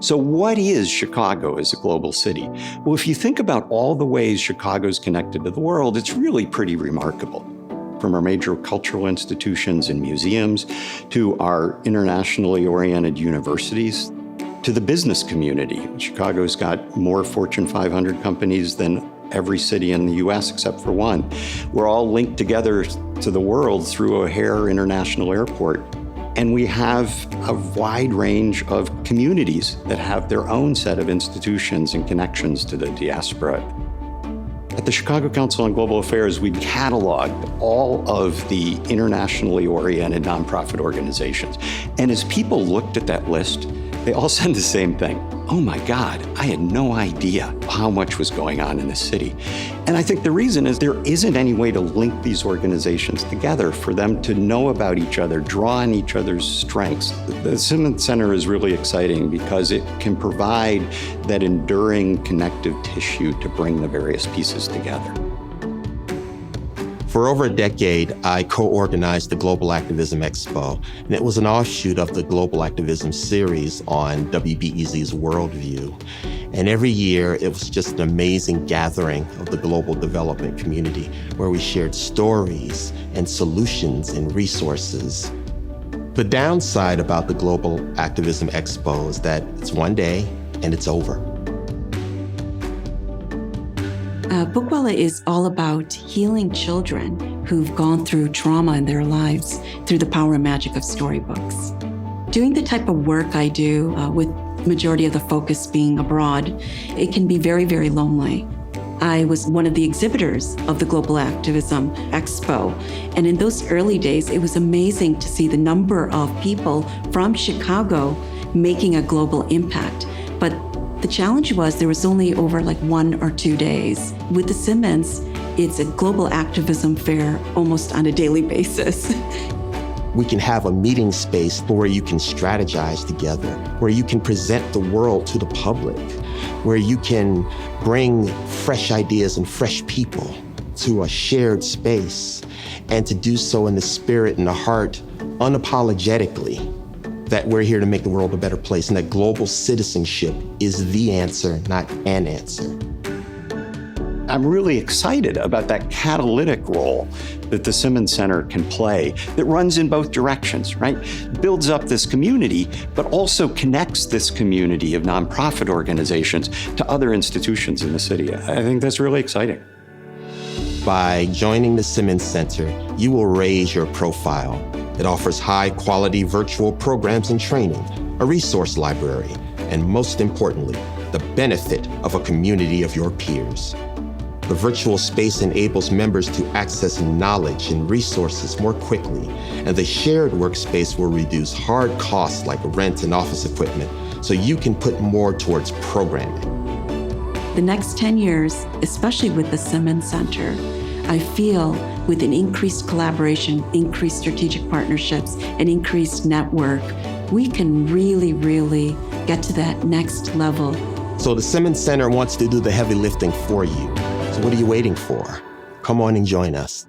So what is Chicago as a global city? Well, if you think about all the ways Chicago's connected to the world, it's really pretty remarkable. From our major cultural institutions and museums, to our internationally oriented universities, to the business community. Chicago's got more Fortune 500 companies than every city in the US except for one. We're all linked together to the world through O'Hare International Airport. And we have a wide range of communities that have their own set of institutions and connections to the diaspora. At the Chicago Council on Global Affairs, we cataloged all of the internationally oriented nonprofit organizations. And as people looked at that list, they all said the same thing. Oh my God, I had no idea how much was going on in the city. And I think the reason is there isn't any way to link these organizations together for them to know about each other, draw on each other's strengths. The Simmons Center is really exciting because it can provide that enduring connective tissue to bring the various pieces together. For over a decade, I co-organized the Global Activism Expo, and it was an offshoot of the Global Activism series on WBEZ's Worldview. And every year, it was just an amazing gathering of the global development community where we shared stories and solutions and resources. The downside about the Global Activism Expo is that it's one day and it's over. Bookwala is all about healing children who've gone through trauma in their lives through the power and magic of storybooks. Doing the type of work I do, with majority of the focus being abroad, it can be very, very lonely. I was one of the exhibitors of the Global Activism Expo, and in those early days, it was amazing to see the number of people from Chicago making a global impact. But the challenge was there was only over like 1 or 2 days. With the Simmons, it's a global activism fair almost on a daily basis. We can have a meeting space where you can strategize together, where you can present the world to the public, where you can bring fresh ideas and fresh people to a shared space, and to do so in the spirit and the heart, unapologetically, that we're here to make the world a better place, and that global citizenship is the answer, not an answer. I'm really excited about that catalytic role that the Simmons Center can play that runs in both directions, right? Builds up this community, but also connects this community of nonprofit organizations to other institutions in the city. I think that's really exciting. By joining the Simmons Center, you will raise your profile. It offers high-quality virtual programs and training, a resource library, and most importantly, the benefit of a community of your peers. The virtual space enables members to access knowledge and resources more quickly, and the shared workspace will reduce hard costs like rent and office equipment, so you can put more towards programming. The next 10 years, especially with the Simmons Center, I feel with an increased collaboration, increased strategic partnerships, and increased network, we can really, really get to that next level. So the Simmons Center wants to do the heavy lifting for you. So what are you waiting for? Come on and join us.